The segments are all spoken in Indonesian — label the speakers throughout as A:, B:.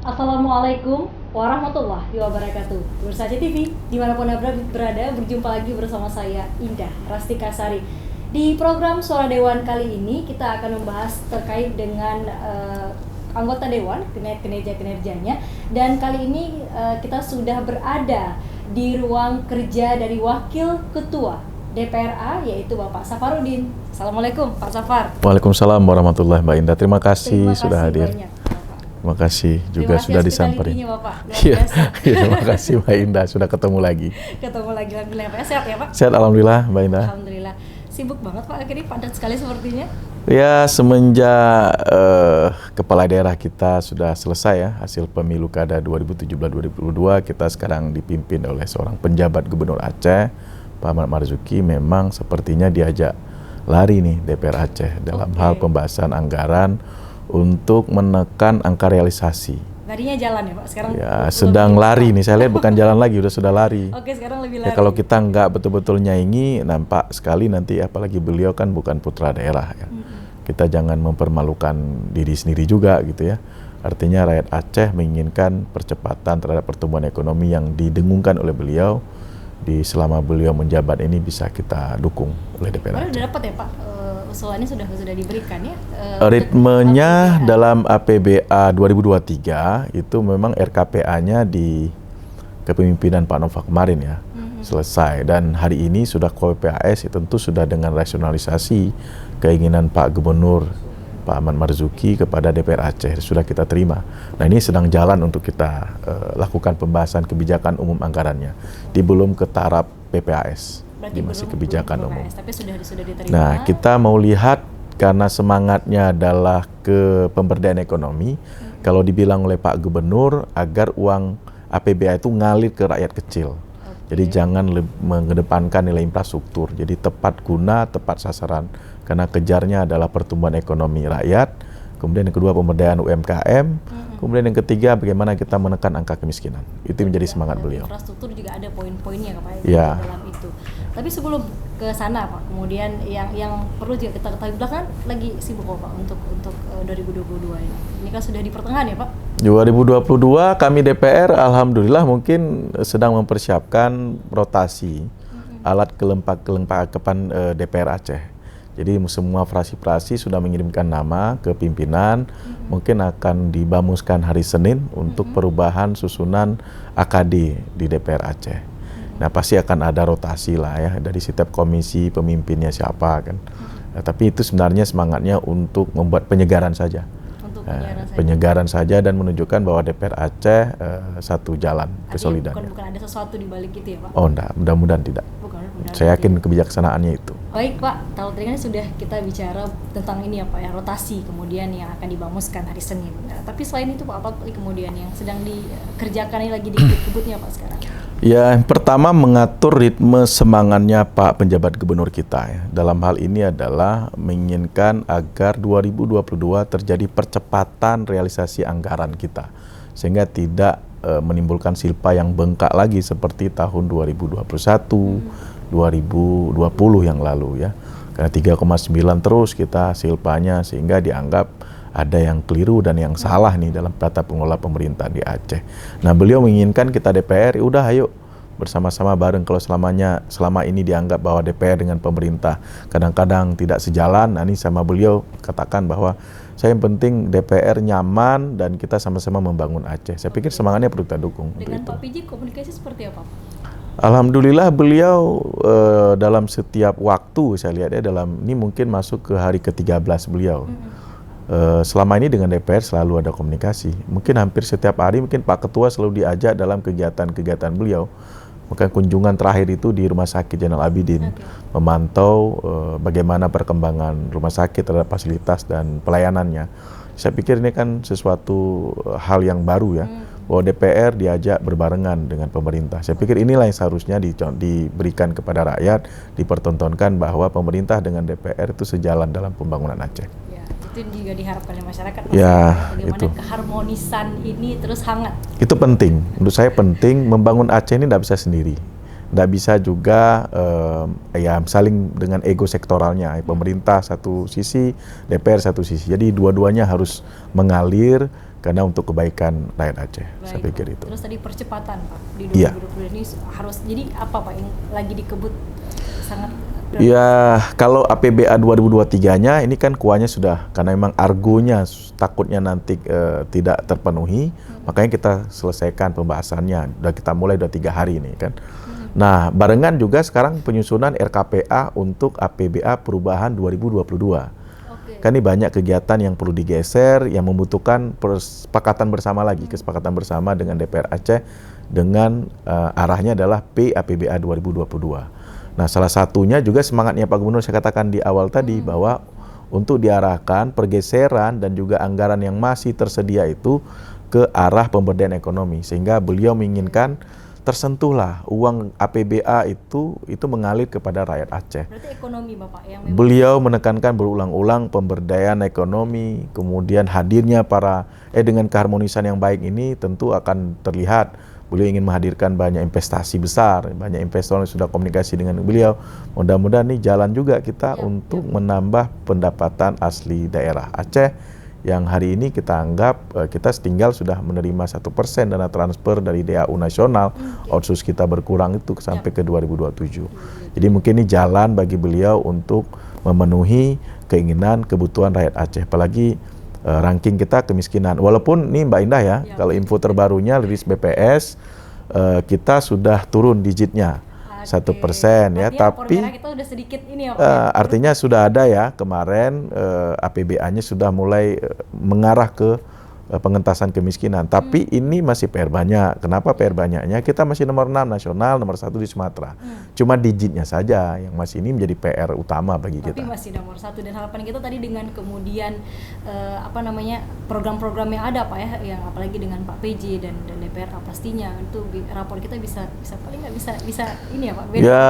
A: Assalamualaikum warahmatullahi wabarakatuh. Pemirsa TV, dimanapun Anda berada, berjumpa lagi bersama saya, Indah Rastika Sari. Di program Suara Dewan kali ini, kita akan membahas terkait dengan anggota Dewan, kinerja-kinerjanya. Dan kali ini kita sudah berada di ruang kerja dari Wakil Ketua DPRA, yaitu Bapak Safarudin. Assalamualaikum, Pak Safar.
B: Waalaikumsalam warahmatullahi wabarakatuh. Mbak Indah, terima kasih sudah hadir.
A: Banyak.
B: Terima kasih juga sudah disampaikan.
A: Iya,
B: terima kasih Mbak Indah, sudah ketemu lagi.
A: Alhamdulillah. Pak, sehat ya Pak?
B: Sehat alhamdulillah Mbak Indah.
A: Alhamdulillah. Sibuk banget Pak, akhirnya padat sekali sepertinya.
B: Ya, semenjak kepala daerah kita sudah selesai ya, hasil pemilu kada 2017-2022, kita sekarang dipimpin oleh seorang penjabat Gubernur Aceh, Pak Ahmad Marzuki. Memang sepertinya diajak lari nih DPR Aceh dalam hal pembahasan anggaran untuk menekan angka realisasi.
A: Tadinya jalan ya Pak, sekarang
B: ya sedang lari nih, saya lihat bukan jalan lagi, sudah lari.
A: Oke, sekarang lebih
B: lari. Ya, kalau kita nggak betul-betul nyaingi, nampak sekali nanti, apalagi beliau kan bukan putra daerah ya. Kita jangan mempermalukan diri sendiri juga gitu ya. Artinya rakyat Aceh menginginkan percepatan terhadap pertumbuhan ekonomi yang didengungkan oleh beliau di selama beliau menjabat ini bisa kita dukung oleh DPR.
A: Udah dapat ya Pak? Usulannya sudah diberikan ya?
B: Ritmenya dalam APBA 2023 itu memang RKPA-nya di kepemimpinan Pak Nova kemarin ya, selesai. Dan hari ini sudah KPAS, tentu sudah dengan rasionalisasi keinginan Pak Gubernur Pak Ahmad Marzuki kepada DPR Aceh, sudah kita terima. Nah, ini sedang jalan untuk kita lakukan pembahasan kebijakan umum anggarannya. Belum ke taraf PPAS. Berarti masih kebijakan umum.
A: Tapi sudah diterima.
B: Nah, kita mau lihat karena semangatnya adalah ke pemberdayaan ekonomi. Kalau dibilang oleh Pak Gubernur agar uang APBA itu ngalir ke rakyat kecil. Jadi jangan mengedepankan nilai infrastruktur. Jadi tepat guna, tepat sasaran. Karena kejarnya adalah pertumbuhan ekonomi rakyat. Kemudian yang kedua pemberdayaan UMKM. Kemudian yang ketiga, bagaimana kita menekan angka kemiskinan. Itu menjadi semangat beliau.
A: Infrastruktur juga ada poin-poinnya Pak
B: ya.
A: Dalam itu. Tapi sebelum ke sana Pak, kemudian yang perlu juga kita ketahui, belakang lagi sibuk Pak untuk 2022 ini. Ini kan sudah di pertengahan ya Pak?
B: 2022 kami DPR alhamdulillah mungkin sedang mempersiapkan rotasi alat kelengkapan DPR Aceh. Jadi semua fraksi-fraksi sudah mengirimkan nama ke pimpinan, mungkin akan dibamuskan hari Senin untuk perubahan susunan AKD di DPR Aceh. Nah, pasti akan ada rotasi lah ya, dari setiap komisi pemimpinnya siapa kan. Nah, tapi itu sebenarnya semangatnya untuk membuat penyegaran saja. Penyegaran saja dan menunjukkan bahwa DPR Aceh satu jalan kesolidannya.
A: Bukan ada sesuatu di balik itu ya Pak?
B: Oh enggak, mudah-mudahan tidak. Saya yakin kebijaksanaannya itu.
A: Baik Pak, kalau tadi kan sudah kita bicara tentang ini ya Pak ya, rotasi kemudian yang akan dibamuskan hari Senin. Nah, tapi selain itu Pak, apa kemudian yang sedang dikerjakan ini lagi dikebut-kebutnya Pak sekarang?
B: Ya, yang pertama mengatur ritme semangatnya Pak penjabat gubernur kita ya. Dalam hal ini adalah menginginkan agar 2022 terjadi percepatan realisasi anggaran kita. Sehingga tidak menimbulkan silpa yang bengkak lagi seperti tahun 2021, 2020 yang lalu ya. Karena 3,9 terus kita silpanya sehingga dianggap ada yang keliru dan yang salah nih dalam tata pengelola pemerintah di Aceh. Nah, beliau menginginkan kita DPR, udah ayo bersama-sama bareng. Kalau selama ini dianggap bahwa DPR dengan pemerintah kadang-kadang tidak sejalan, nah ini sama beliau katakan bahwa saya yang penting DPR nyaman dan kita sama-sama membangun Aceh. Saya pikir semangatnya perlu kita dukung.
A: Dengan Pak PJ komunikasi seperti apa?
B: Alhamdulillah beliau dalam setiap waktu saya lihat ya, ini mungkin masuk ke hari ke-13 beliau. Selama ini dengan DPR selalu ada komunikasi. Mungkin hampir setiap hari mungkin Pak Ketua selalu diajak dalam kegiatan-kegiatan beliau. Maka kunjungan terakhir itu di Rumah Sakit Zainal Abidin, memantau bagaimana perkembangan rumah sakit terhadap fasilitas dan pelayanannya. Saya pikir ini kan sesuatu hal yang baru ya, bahwa DPR diajak berbarengan dengan pemerintah. Saya pikir inilah yang seharusnya diberikan kepada rakyat, dipertontonkan bahwa pemerintah dengan DPR itu sejalan dalam pembangunan Aceh.
A: Itu juga diharapkan oleh masyarakat.
B: Ya,
A: bagaimana
B: itu.
A: Keharmonisan ini terus hangat.
B: Itu penting. Menurut saya penting. Membangun Aceh ini tidak bisa sendiri. Tidak bisa juga saling dengan ego sektoralnya. Pemerintah satu sisi, DPR satu sisi. Jadi dua-duanya harus mengalir karena untuk kebaikan rakyat Aceh.
A: Baik,
B: Saya pikir
A: Pak.
B: itu.
A: Terus tadi percepatan Pak di
B: Iya.
A: 2020 ini harus jadi apa Pak yang lagi dikebut sangat
B: Ya, kalau APBA 2023-nya ini kan kuahnya sudah, karena memang argonya takutnya nanti tidak terpenuhi, makanya kita selesaikan pembahasannya. Udah kita mulai udah 3 hari ini kan. Nah, barengan juga sekarang penyusunan RKPA untuk APBA perubahan 2022.
A: Oke.
B: Kan ini banyak kegiatan yang perlu digeser, yang membutuhkan kesepakatan bersama lagi, kesepakatan bersama dengan DPR Aceh dengan arahnya adalah PAPBA 2022. Nah, salah satunya juga semangatnya Pak Gubernur saya katakan di awal tadi bahwa untuk diarahkan pergeseran dan juga anggaran yang masih tersedia itu ke arah pemberdayaan ekonomi, sehingga beliau menginginkan tersentuhlah uang APBA itu mengalir kepada rakyat Aceh.
A: Berarti ekonomi Bapak yang memang
B: Beliau menekankan berulang-ulang pemberdayaan ekonomi, kemudian hadirnya dengan keharmonisan yang baik ini tentu akan terlihat. Beliau ingin menghadirkan banyak investasi besar, banyak investor yang sudah komunikasi dengan beliau. Mudah-mudahan ini jalan juga kita untuk menambah pendapatan asli daerah Aceh yang hari ini kita anggap kita tinggal sudah menerima 1% dana transfer dari DAU nasional. Otsus kita berkurang itu sampai ke 2027. Jadi mungkin ini jalan bagi beliau untuk memenuhi keinginan kebutuhan rakyat Aceh. Apalagi ranking kita kemiskinan. Walaupun ini Mbak Indah ya, kalau info terbarunya rilis BPS kita sudah turun digitnya 1% ya, tapi
A: kita udah sedikit ini ya,
B: artinya sudah ada ya kemarin APBA-nya sudah mulai mengarah ke pengentasan kemiskinan. Tapi ini masih PR banyak. Kenapa PR banyaknya? Kita masih nomor 6 nasional, nomor 1 di Sumatera. Cuma digitnya saja yang masih ini menjadi PR utama bagi kita.
A: Tapi masih nomor 1 dan harapan kita tadi dengan kemudian program-program yang ada Pak ya, yang apalagi dengan Pak PJ dan DPR pastinya itu rapor kita bisa paling nggak bisa ini ya Pak.
B: Ya,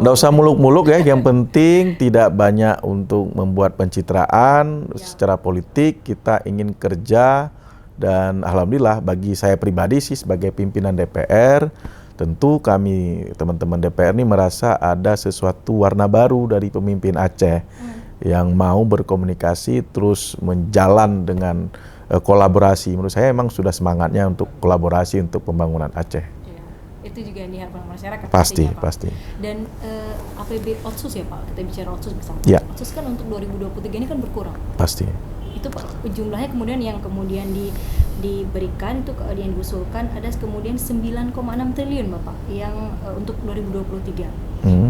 B: nggak usah muluk-muluk ya. Yang penting tidak banyak untuk membuat pencitraan secara politik. Kita ingin kerja. Dan alhamdulillah bagi saya pribadi sih sebagai pimpinan DPR, tentu kami teman-teman DPR ini merasa ada sesuatu warna baru dari pemimpin Aceh yang mau berkomunikasi terus menjalan dengan kolaborasi. Menurut saya memang sudah semangatnya untuk kolaborasi untuk pembangunan Aceh.
A: Ya, itu juga yang diharapkan masyarakat.
B: Pasti,
A: Pak.
B: pasti.
A: Dan APB Otsus ya Pak, kita bicara Otsus bersama.
B: Ya.
A: Otsus kan untuk 2023 ini kan berkurang.
B: Pasti.
A: Itu Pak, jumlahnya kemudian yang kemudian diberikan itu yang diusulkan ada kemudian 9,6 triliun Bapak yang untuk 2023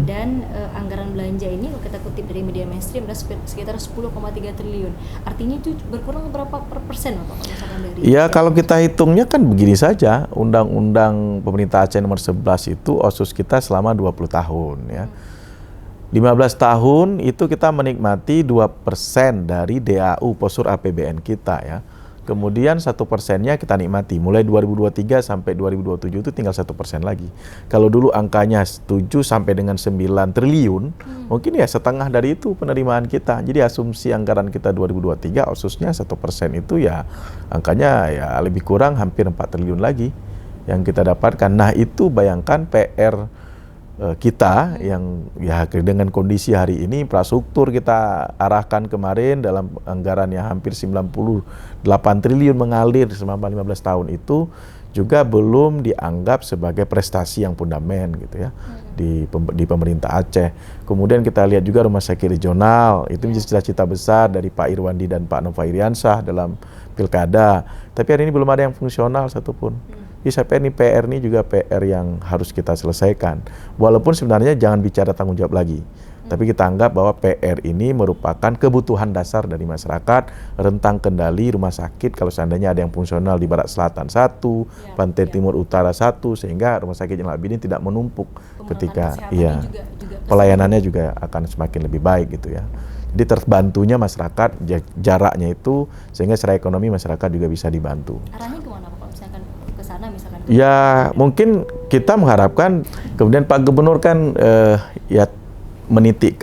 A: dan anggaran belanja ini kalau kita kutip dari media mainstream ada sekitar 10,3 triliun. Artinya itu berkurang berapa persen Bapak misalkan dari?
B: Ya kalau kita hitungnya kan begini saja, Undang-Undang Pemerintah Aceh nomor 11 itu Otsus kita selama 20 tahun ya. 15 tahun itu kita menikmati 2% dari DAU postur APBN kita ya. Kemudian 1%-nya kita nikmati. Mulai 2023 sampai 2027 itu tinggal 1% lagi. Kalau dulu angkanya 7 sampai dengan 9 triliun, mungkin ya setengah dari itu penerimaan kita. Jadi asumsi anggaran kita 2023 khususnya 1% itu ya angkanya ya lebih kurang hampir 4 triliun lagi yang kita dapatkan. Nah itu bayangkan PR kita yang ya dengan kondisi hari ini infrastruktur kita arahkan kemarin dalam anggaran yang hampir 98 triliun mengalir selama 15 tahun itu juga belum dianggap sebagai prestasi yang fundament gitu ya di pemerintah Aceh. Kemudian kita lihat juga rumah sakit regional itu menjadi cita-cita besar dari Pak Irwandi dan Pak Nova Iriansyah dalam pilkada. Tapi hari ini belum ada yang fungsional satupun. Jadi saya pikir ini PR ini juga PR yang harus kita selesaikan. Walaupun sebenarnya jangan bicara tanggung jawab lagi. Tapi kita anggap bahwa PR ini merupakan kebutuhan dasar dari masyarakat, rentang kendali rumah sakit kalau seandainya ada yang fungsional di Barat Selatan 1, Pantai Timur Utara 1, sehingga rumah sakit yang lebih ini tidak menumpuk ketika juga pelayanannya juga akan semakin lebih baik gitu ya. Jadi terbantunya masyarakat, jaraknya itu sehingga secara ekonomi masyarakat juga bisa dibantu.
A: Arahnya kemana Pak? Misalkan ke sana misalkan?
B: Ya mungkin kita mengharapkan kemudian Pak Gubernur kan ya menitik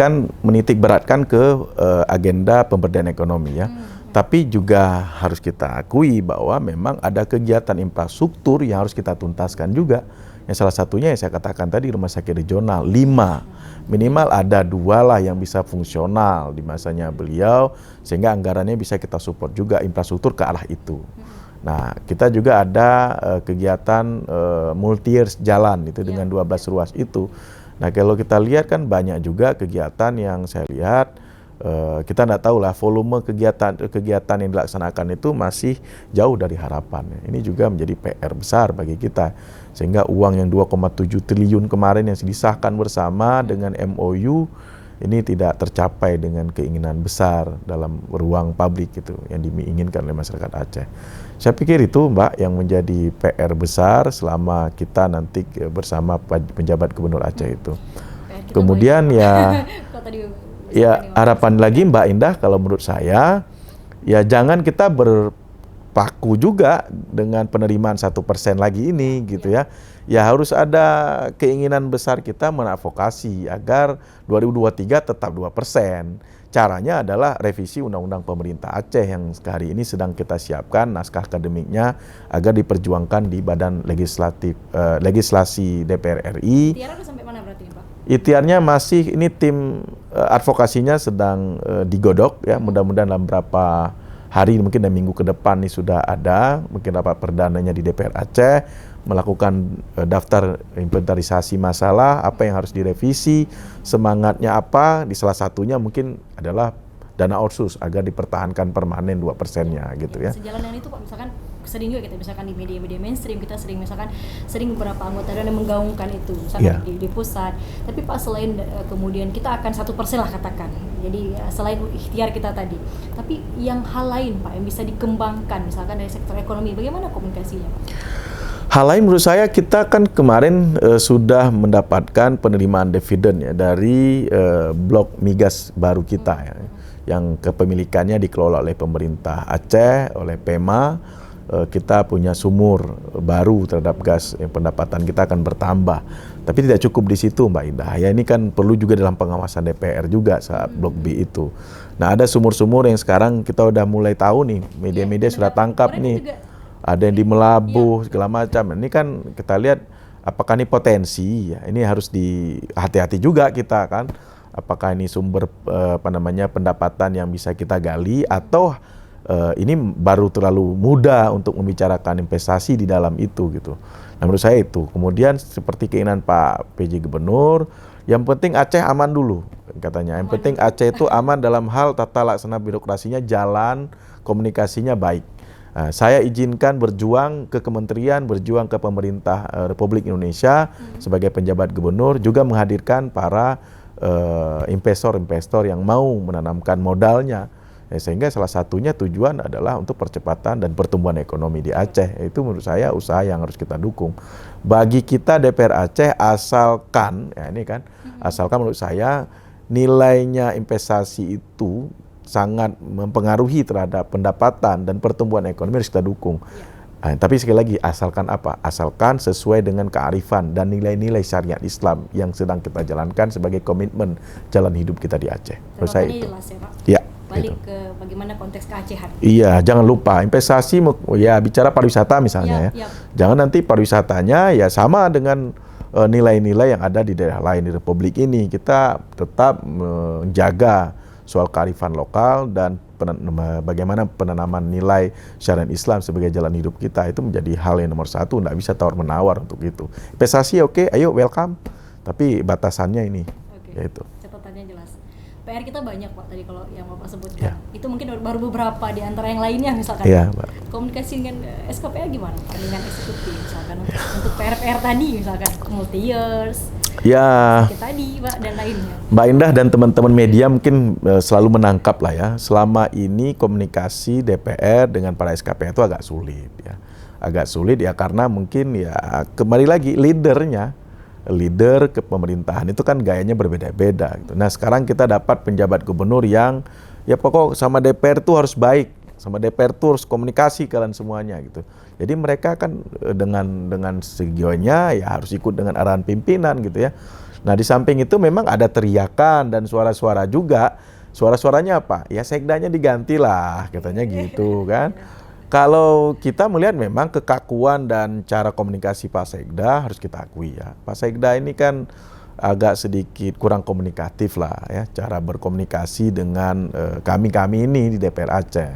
B: beratkan ke agenda pemberdayaan ekonomi ya. Tapi juga harus kita akui bahwa memang ada kegiatan infrastruktur yang harus kita tuntaskan juga. Yang salah satunya yang saya katakan tadi rumah sakit regional 5. Minimal ada 2 lah yang bisa fungsional di masanya beliau sehingga anggarannya bisa kita support juga infrastruktur ke arah itu. Nah, kita juga ada kegiatan multi-years jalan itu dengan 12 ruas itu. Nah, kalau kita lihat kan banyak juga kegiatan yang saya lihat kita nggak tahu lah volume kegiatan yang dilaksanakan itu masih jauh dari harapan. Ini juga menjadi PR besar bagi kita. Sehingga uang yang 2,7 triliun kemarin yang disahkan bersama dengan MOU ini tidak tercapai dengan keinginan besar dalam ruang publik gitu yang diinginkan oleh masyarakat Aceh. Saya pikir itu Mbak yang menjadi PR besar selama kita nanti bersama penjabat Gubernur Aceh itu. Kemudian ya harapan lagi Mbak Indah kalau menurut saya ya jangan kita berpaku juga dengan penerimaan 1% lagi ini gitu ya. Ya harus ada keinginan besar kita menadvokasi agar 2023 tetap 2%. Caranya adalah revisi Undang-Undang Pemerintah Aceh yang hari ini sedang kita siapkan naskah akademiknya agar diperjuangkan di Badan Legislasi DPR RI.
A: Ikhtiarnya udah sampai mana berarti Pak?
B: Ikhtiarnya masih ini tim advokasinya sedang digodok ya, mudah-mudahan dalam beberapa hari mungkin dan minggu ke depan nih sudah ada mungkin rapat perdananya di DPR Aceh melakukan daftar inventarisasi masalah apa yang harus direvisi, semangatnya apa, di salah satunya mungkin adalah dana otsus agar dipertahankan permanen 2%-nya gitu ya.
A: Sejalan dengan itu Pak, misalkan sering juga kita misalkan di media-media mainstream kita sering beberapa anggota yang menggaungkan itu misalkan di pusat. Tapi Pak selain kemudian kita akan 1% lah katakan. Jadi selain ikhtiar kita tadi, tapi yang hal lain Pak yang bisa dikembangkan misalkan dari sektor ekonomi, bagaimana komunikasinya Pak?
B: Hal lain menurut saya kita kan kemarin sudah mendapatkan penerimaan dividen ya dari blok migas baru kita ya, yang kepemilikannya dikelola oleh pemerintah Aceh, oleh Pema. Kita punya sumur baru terhadap gas yang pendapatan kita akan bertambah. Tapi tidak cukup di situ Mbak Indah. Ya ini kan perlu juga dalam pengawasan DPR juga saat blok B itu. Nah ada sumur-sumur yang sekarang kita udah mulai tahu nih, media-media sudah tangkap nih. Ada yang di Melabuh segala macam. Ini kan kita lihat apakah ini potensi ya. Ini harus hati-hati juga kita kan. Apakah ini sumber pendapatan yang bisa kita gali atau ini baru terlalu muda untuk membicarakan investasi di dalam itu gitu. Nah menurut saya itu. Kemudian seperti keinginan Pak PJ Gubernur, yang penting Aceh aman dulu katanya. Yang penting Aceh itu aman dalam hal tata laksana birokrasinya jalan, komunikasinya baik. Nah, saya izinkan berjuang ke kementerian, berjuang ke pemerintah Republik Indonesia sebagai penjabat gubernur, juga menghadirkan para investor-investor yang mau menanamkan modalnya. Sehingga salah satunya tujuan adalah untuk percepatan dan pertumbuhan ekonomi di Aceh. Itu menurut saya usaha yang harus kita dukung. Bagi kita DPR Aceh asalkan, ya ini kan, asalkan menurut saya nilainya investasi itu sangat mempengaruhi terhadap pendapatan dan pertumbuhan ekonomi harus kita dukung. Nah, tapi sekali lagi asalkan apa? Asalkan sesuai dengan kearifan dan nilai-nilai syariat Islam yang sedang kita jalankan sebagai komitmen jalan hidup kita di Aceh. Menurut saya itu.
A: Jelas ya Pak.
B: Ya.
A: Balik ke bagaimana konteks keacehan.
B: Iya, jangan lupa investasi ya bicara pariwisata misalnya ya. Jangan nanti pariwisatanya ya sama dengan nilai-nilai yang ada di daerah lain di Republik ini. Kita tetap menjaga soal kearifan lokal dan bagaimana penanaman nilai syariat Islam sebagai jalan hidup kita itu menjadi hal yang nomor satu. Nggak bisa tawar-menawar untuk itu. Investasi oke, ayo welcome. Tapi batasannya ini, yaitu.
A: Catatannya jelas. PR kita banyak Pak tadi kalau yang Bapak sebutkan. Itu mungkin baru beberapa di antara yang lainnya misalkan. Komunikasi dengan SKPA gimana Pak? Dengan eksekutif misalkan untuk PR-PR tadi misalkan multi years.
B: Ya,
A: tadi Pak dan lainnya.
B: Mbak Indah dan teman-teman media mungkin selalu menangkap lah ya. Selama ini komunikasi DPR dengan para SKPA itu agak sulit ya. Agak sulit ya karena mungkin ya kembali lagi leader ke pemerintahan itu kan gayanya berbeda-beda gitu. Nah sekarang kita dapat penjabat gubernur yang ya pokok sama DPR tuh harus baik, sama DPR tuh harus komunikasi kalian semuanya gitu. Jadi mereka kan dengan segianya ya harus ikut dengan arahan pimpinan gitu ya. Nah di samping itu memang ada teriakan dan suara-suara juga. Suara-suaranya apa? Ya sekdanya digantilah katanya gitu kan. Kalau kita melihat memang kekakuan dan cara komunikasi Pak Sekda harus kita akui ya. Pak Sekda ini kan agak sedikit kurang komunikatif lah ya cara berkomunikasi dengan kami ini di DPR Aceh.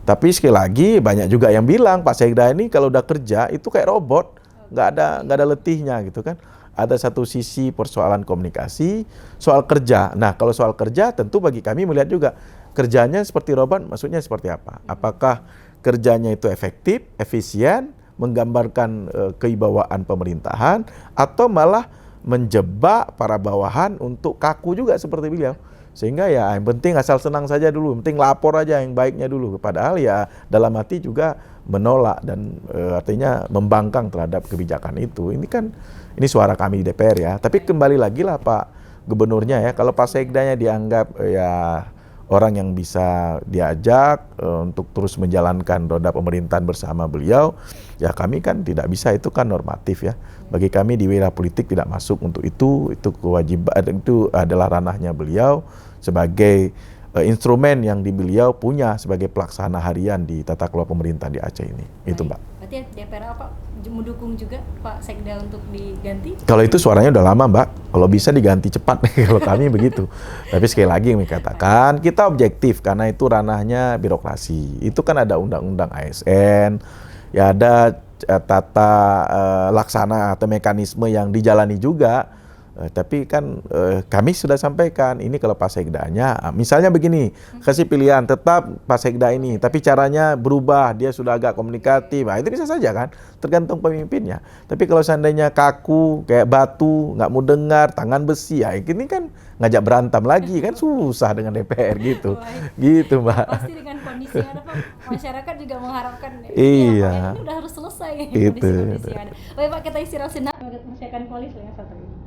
B: Tapi sekali lagi banyak juga yang bilang Pak Sekda ini kalau udah kerja itu kayak robot, nggak ada letihnya gitu kan. Ada satu sisi persoalan komunikasi, soal kerja. Nah kalau soal kerja tentu bagi kami melihat juga kerjanya seperti robot, maksudnya seperti apa? Apakah kerjanya itu efektif, efisien, menggambarkan kewibawaan pemerintahan, atau malah menjebak para bawahan untuk kaku juga seperti beliau. Sehingga ya yang penting asal senang saja dulu, penting lapor aja yang baiknya dulu. Padahal ya dalam hati juga menolak dan artinya membangkang terhadap kebijakan itu. Ini suara kami di DPR ya. Tapi kembali lagi lah Pak Gubernurnya ya, kalau Pak Sekdanya dianggap ya orang yang bisa diajak untuk terus menjalankan roda pemerintahan bersama beliau, ya kami kan tidak bisa, itu kan normatif ya. Bagi kami di wilayah politik tidak masuk untuk itu kewajiban, itu adalah ranahnya beliau sebagai instrumen yang beliau punya sebagai pelaksana harian di tata kelola pemerintahan di Aceh ini. Itu Mbak.
A: Berarti DPR apa mendukung juga Pak Sekda untuk diganti?
B: Kalau itu suaranya udah lama Mbak, kalau bisa diganti cepat kalau kami begitu. Tapi sekali lagi yang katakan kita objektif karena itu ranahnya birokrasi. Itu kan ada undang-undang ASN, ya ada tata laksana atau mekanisme yang dijalani juga. Tapi kan kami sudah sampaikan ini kalau Pak Sekdanya, misalnya begini, kasih pilihan tetap Pak Sekda ini, tapi caranya berubah, dia sudah agak komunikatif, nah itu bisa saja kan, tergantung pemimpinnya. Tapi kalau seandainya kaku, kayak batu, nggak mau dengar, tangan besi, ya ini kan ngajak berantem lagi, kan susah dengan DPR gitu. Gitu Mbak.
A: Pasti dengan kondisi yang ada Pak, masyarakat juga mengharapkan
B: iya.
A: ini udah harus selesai
B: Itu.
A: kondisi-kondisi yang ada. Baik Pak, kita istirahat sebentar, mengerjakan koalisi yang satu ini.